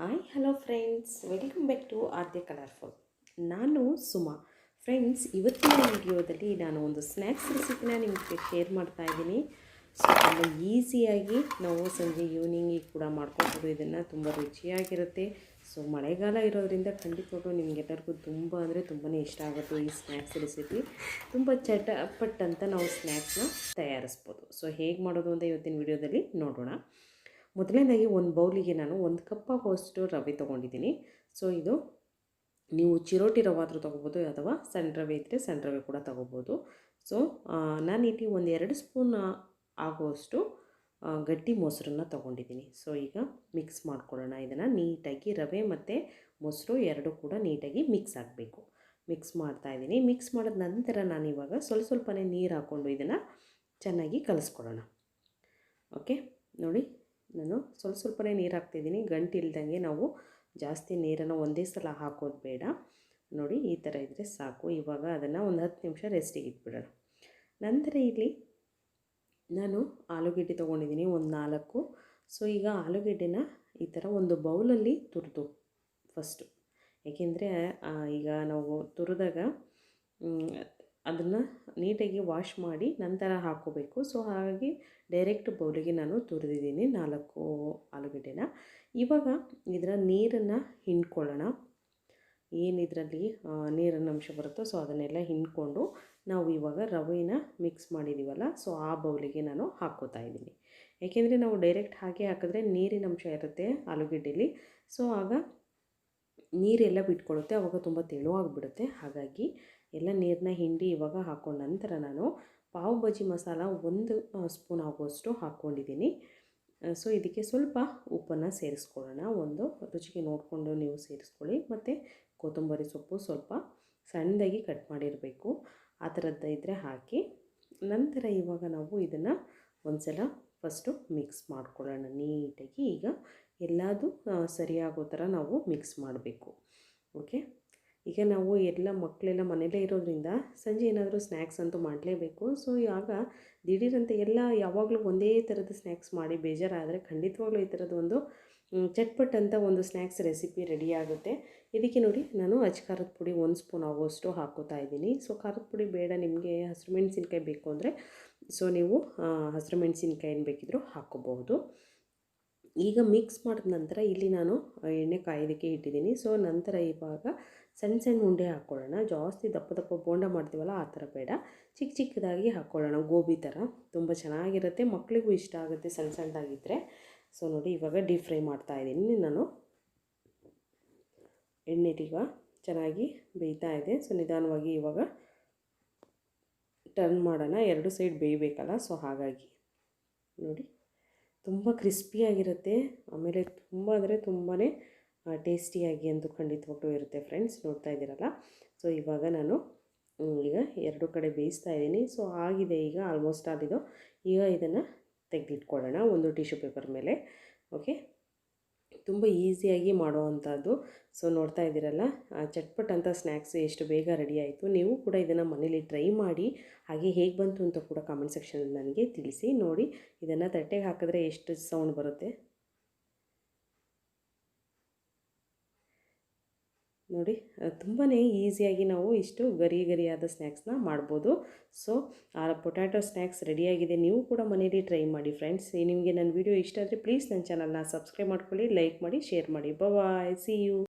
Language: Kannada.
Hi hello friends, welcome back to AadyaColourful. ನಾನು ಸುಮಾ. ಫ್ರೆಂಡ್ಸ್, ಇವತ್ತಿನ ವಿಡಿಯೋದಲ್ಲಿ ನಾನು ಒಂದು ಸ್ನ್ಯಾಕ್ಸ್ ರೆಸಿಪಿನ ನಿಮಗೆ ಶೇರ್ ಮಾಡ್ತಾ ಇದ್ದೀನಿ. ಸೊ ತುಂಬ ಈಸಿಯಾಗಿ ನಾವು ಸಂಜೆ ಈವ್ನಿಂಗಿಗೆ ಕೂಡ ಮಾಡ್ಕೊಬೋದು. ಇದನ್ನು ತುಂಬ ರುಚಿಯಾಗಿರುತ್ತೆ. ಸೊ ಮಳೆಗಾಲ ಇರೋದ್ರಿಂದ ಖಂಡಿತವಾಗ್ಲೂ ನಿಮಗೆಲ್ಲರಿಗೂ ತುಂಬ ಅಂದರೆ ತುಂಬಾ ಇಷ್ಟ ಆಗುತ್ತೆ ಈ ಸ್ನ್ಯಾಕ್ಸ್ ರೆಸಿಪಿ. ತುಂಬ ಚಟಪಟ್ ಅಂತ ನಾವು ಸ್ನ್ಯಾಕ್ಸ್ನ ತಯಾರಿಸ್ಬೋದು. ಸೊ ಹೇಗೆ ಮಾಡೋದು ಅಂತ ಇವತ್ತಿನ ವಿಡಿಯೋದಲ್ಲಿ ನೋಡೋಣ. ಮೊದಲನೇದಾಗಿ ಒಂದು ಬೌಲಿಗೆ ನಾನು 1 ಕಪ್ ಆಗುವಷ್ಟು ರವೆ ತೊಗೊಂಡಿದ್ದೀನಿ. ಸೊ ಇದು ನೀವು ಚಿರೋಟಿ ರವೆ ಆದರೂ ತೊಗೋಬೋದು, ಅಥವಾ ಸಣ್ಣ ರವೆ ಇದ್ದರೆ ಸಣ್ಣ ರವೆ ಕೂಡ ತೊಗೋಬೋದು. ಸೊ ನಾನಿಲ್ಲಿ 1-2 ಸ್ಪೂನ್ ಆಗುವಷ್ಟು ಗಟ್ಟಿ ಮೊಸರನ್ನ ತೊಗೊಂಡಿದ್ದೀನಿ. ಸೊ ಈಗ ಮಿಕ್ಸ್ ಮಾಡ್ಕೊಳ್ಳೋಣ. ಇದನ್ನು ನೀಟಾಗಿ ರವೆ ಮತ್ತು ಮೊಸರು ಎರಡೂ ಕೂಡ ನೀಟಾಗಿ ಮಿಕ್ಸ್ ಆಗಬೇಕು. ಮಿಕ್ಸ್ ಮಾಡ್ತಾಯಿದ್ದೀನಿ. ಮಿಕ್ಸ್ ಮಾಡಿದ ನಂತರ ನಾನಿವಾಗ ಸ್ವಲ್ಪನೇ ನೀರು ಹಾಕ್ಕೊಂಡು ಇದನ್ನು ಚೆನ್ನಾಗಿ ಕಲಿಸ್ಕೊಳ್ಳೋಣ. ಓಕೆ, ನೋಡಿ ನಾನು ಸ್ವಲ್ಪನೇ ನೀರು ಹಾಕ್ತಿದ್ದೀನಿ. ಗಂಟು ಇಲ್ದಂಗೆ ನಾವು ಜಾಸ್ತಿ ನೀರನ್ನು ಒಂದೇ ಸಲ ಹಾಕೋದು ಬೇಡ. ನೋಡಿ ಈ ಥರ ಇದ್ದರೆ ಸಾಕು. ಇವಾಗ ಅದನ್ನು ಒಂದು 10 ನಿಮಿಷ ರೆಸ್ಟಿಗೆ ಇಟ್ಬಿಡೋಣ. ನಂತರ ಇಲ್ಲಿ ನಾನು ಆಲೂಗೆಡ್ಡೆ ತೊಗೊಂಡಿದ್ದೀನಿ ಒಂದು 4. ಸೊ ಈಗ ಆಲೂಗೆಡ್ಡೆನ ಈ ಥರ ಒಂದು ಬೌಲಲ್ಲಿ ತುರಿದು ಫಸ್ಟು, ಏಕೆಂದರೆ ಈಗ ನಾವು ತುರಿದಾಗ ಅದನ್ನು ನೀಟಾಗಿ ವಾಶ್ ಮಾಡಿ ನಂತರ ಹಾಕ್ಕೋಬೇಕು. ಸೊ ಹಾಗಾಗಿ ಡೈರೆಕ್ಟ್ ಬೌಲಿಗೆ ನಾನು ತುರಿದಿದ್ದೀನಿ 4 ಆಲೂಗೆಡ್ಡೆನ. ಇವಾಗ ಇದರ ನೀರನ್ನು ಹಿಂಡ್ಕೊಳ್ಳೋಣ. ಏನಿದರಲ್ಲಿ ನೀರಿನ ಅಂಶ ಬರುತ್ತೋ ಸೊ ಅದನ್ನೆಲ್ಲ ಹಿಂಡ್ಕೊಂಡು ನಾವು ಇವಾಗ ರವೆನ ಮಿಕ್ಸ್ ಮಾಡಿದ್ದೀವಲ್ಲ, ಸೊ ಆ ಬೌಲಿಗೆ ನಾನು ಹಾಕ್ಕೋತಾ ಇದ್ದೀನಿ. ಏಕೆಂದರೆ ನಾವು ಡೈರೆಕ್ಟ್ ಹಾಗೆ ಹಾಕಿದ್ರೆ ನೀರಿನ ಅಂಶ ಇರುತ್ತೆ ಆಲೂಗೆಡ್ಡೆಲಿ. ಸೊ ಆಗ ನೀರೆಲ್ಲ ಬಿಟ್ಕೊಳ್ಳುತ್ತೆ, ಆವಾಗ ತುಂಬ ತೆಳುವಾಗಿಬಿಡುತ್ತೆ. ಹಾಗಾಗಿ ಎಲ್ಲ ನೀರನ್ನ ಹಿಂಡಿ ಇವಾಗ ಹಾಕ್ಕೊಂಡ ನಂತರ ನಾನು ಪಾವ್ ಭಾಜಿ ಮಸಾಲ 1 ಸ್ಪೂನ್ ಆಗುವಷ್ಟು ಹಾಕ್ಕೊಂಡಿದ್ದೀನಿ. ಸೊ ಇದಕ್ಕೆ ಸ್ವಲ್ಪ ಉಪ್ಪನ್ನು ಸೇರಿಸ್ಕೊಳ್ಳೋಣ. ಒಂದು ರುಚಿಗೆ ನೋಡಿಕೊಂಡು ನೀವು ಸೇರಿಸ್ಕೊಳ್ಳಿ. ಮತ್ತು ಕೊತ್ತಂಬರಿ ಸೊಪ್ಪು ಸ್ವಲ್ಪ ಸಣ್ಣದಾಗಿ ಕಟ್ ಮಾಡಿರಬೇಕು, ಆ ಥರದ್ದು ಇದ್ದರೆ ಹಾಕಿ. ನಂತರ ಇವಾಗ ನಾವು ಇದನ್ನು ಒಂದು ಸಲ ಫಸ್ಟು ಮಿಕ್ಸ್ ಮಾಡ್ಕೊಳ್ಳೋಣ ನೀಟಾಗಿ. ಈಗ ಎಲ್ಲದೂ ಸರಿಯಾಗೋ ಥರ ನಾವು ಮಿಕ್ಸ್ ಮಾಡಬೇಕು. ಓಕೆ, ಈಗ ನಾವು ಎಲ್ಲ ಮಕ್ಕಳೆಲ್ಲ ಮನೆಯಲ್ಲೇ ಇರೋದ್ರಿಂದ ಸಂಜೆ ಏನಾದರೂ ಸ್ನ್ಯಾಕ್ಸ್ ಅಂತೂ ಮಾಡಲೇಬೇಕು. ಸೊ ಆಗ ದಿಢೀರಂತೆ ಎಲ್ಲ ಯಾವಾಗಲೂ ಒಂದೇ ಥರದ ಸ್ನ್ಯಾಕ್ಸ್ ಮಾಡಿ ಬೇಜಾರಾದರೆ ಖಂಡಿತವಾಗ್ಲೂ ಈ ಥರದ್ದು ಒಂದು ಚಟ್ಪಟ್ ಅಂತ ಒಂದು ಸ್ನ್ಯಾಕ್ಸ್ ರೆಸಿಪಿ ರೆಡಿ ಆಗುತ್ತೆ. ಇದಕ್ಕೆ ನೋಡಿ ನಾನು ಖಾರದ ಪುಡಿ 1 ಸ್ಪೂನ್ ಆಗುವಷ್ಟು ಹಾಕೋತಾ ಇದ್ದೀನಿ. ಸೊ ಖಾರದ ಪುಡಿ ಬೇಡ, ನಿಮಗೆ ಹಸಿರು ಮೆಣಸಿನ್ಕಾಯಿ ಬೇಕು ಅಂದರೆ ಸೊ ನೀವು ಹಸಿರು ಮೆಣಸಿನ್ಕಾಯಿನ ಬೇಕಿದ್ದರೂ ಹಾಕ್ಕೋಬಹುದು. ಈಗ ಮಿಕ್ಸ್ ಮಾಡಿದ ನಂತರ ಇಲ್ಲಿ ನಾನು ಎಣ್ಣೆ ಕಾಯೋದಕ್ಕೆ ಇಟ್ಟಿದ್ದೀನಿ. ಸೊ ನಂತರ ಇವಾಗ ಸಣ್ಣ ಉಂಡೆ ಹಾಕ್ಕೊಳ್ಳೋಣ. ಜಾಸ್ತಿ ದಪ್ಪ ಬೋಂಡ ಮಾಡ್ತೀವಲ್ಲ ಆ ಥರ ಬೇಡ, ಚಿಕ್ಕದಾಗಿ ಹಾಕ್ಕೊಳ್ಳೋಣ. ಗೋಬಿ ಥರ ತುಂಬ ಚೆನ್ನಾಗಿರುತ್ತೆ, ಮಕ್ಕಳಿಗೂ ಇಷ್ಟ ಆಗುತ್ತೆ ಸಣ್ಣದಾಗಿದ್ದರೆ. ಸೊ ನೋಡಿ ಇವಾಗ ಡೀಪ್ ಫ್ರೈ ಮಾಡ್ತಾಯಿದ್ದೀನಿ ನಾನು. ಎಣ್ಣೆಲೀಗ ಚೆನ್ನಾಗಿ ಬೇಯ್ತಾ ಇದೆ. ಸೊ ನಿಧಾನವಾಗಿ ಇವಾಗ ಟರ್ನ್ ಮಾಡೋಣ, 2 ಸೈಡ್ ಬೇಯಬೇಕಲ್ಲ. ಸೊ ಹಾಗಾಗಿ ನೋಡಿ ತುಂಬ ಕ್ರಿಸ್ಪಿಯಾಗಿರುತ್ತೆ, ಆಮೇಲೆ ತುಂಬ ಅಂದರೆ ತುಂಬಾ ಟೇಸ್ಟಿಯಾಗಿ ಅಂತೂ ಖಂಡಿತವಾಗ್ಲೂ ಇರುತ್ತೆ ಫ್ರೆಂಡ್ಸ್. ನೋಡ್ತಾ ಇದ್ದೀರಲ್ಲ. ಸೊ ಇವಾಗ ನಾನು ಈಗ 2 ಕಡೆ ಬೇಯಿಸ್ತಾ ಇದ್ದೀನಿ. ಸೊ ಆಗಿದೆ ಈಗ ಆಲ್ಮೋಸ್ಟ್ ಆಲಿದು. ಈಗ ಇದನ್ನು ತೆಗೆದಿಟ್ಕೊಳ್ಳೋಣ ಒಂದು ಟಿಶ್ಯೂ ಪೇಪರ್ ಮೇಲೆ. ಓಕೆ, ತುಂಬ ಈಸಿಯಾಗಿ ಮಾಡೋವಂಥದ್ದು. ಸೊ ನೋಡ್ತಾ ಇದ್ದೀರಲ್ಲ, ಚಟ್ಪಟ್ ಅಂತ ಸ್ನ್ಯಾಕ್ಸ್ ಎಷ್ಟು ಬೇಗ ರೆಡಿ ಆಯಿತು. ನೀವು ಕೂಡ ಇದನ್ನು ಮನೇಲಿ ಟ್ರೈ ಮಾಡಿ, ಹಾಗೆ ಹೇಗೆ ಬಂತು ಅಂತ ಕೂಡ ಕಾಮೆಂಟ್ ಸೆಕ್ಷನಲ್ಲಿ ನನಗೆ ತಿಳಿಸಿ. ನೋಡಿ ಇದನ್ನು ತಟ್ಟೆಗೆ ಹಾಕಿದ್ರೆ ಎಷ್ಟು ಸೌಂಡ್ ಬರುತ್ತೆ ನೋಡಿ. ತುಂಬಾ ಈಸಿಯಾಗಿ ನಾವು ಇಷ್ಟು ಗರಿಯಾದ ಸ್ನ್ಯಾಕ್ಸ್ನ ಮಾಡ್ಬೋದು. ಸೊ ಪೊಟ್ಯಾಟೊ ಸ್ನ್ಯಾಕ್ಸ್ ರೆಡಿಯಾಗಿದೆ. ನೀವು ಕೂಡ ಮನೇಲಿ ಟ್ರೈ ಮಾಡಿ ಫ್ರೆಂಡ್ಸ್. ನಿಮಗೆ ನನ್ನ ವಿಡಿಯೋ ಇಷ್ಟ ಆದರೆ ಪ್ಲೀಸ್ ನನ್ನ ಚಾನಲ್ನ ಸಬ್ಸ್ಕ್ರೈಬ್ ಮಾಡ್ಕೊಳ್ಳಿ, ಲೈಕ್ ಮಾಡಿ, ಶೇರ್ ಮಾಡಿ. ಬಾಯ್, ಸಿ ಯು.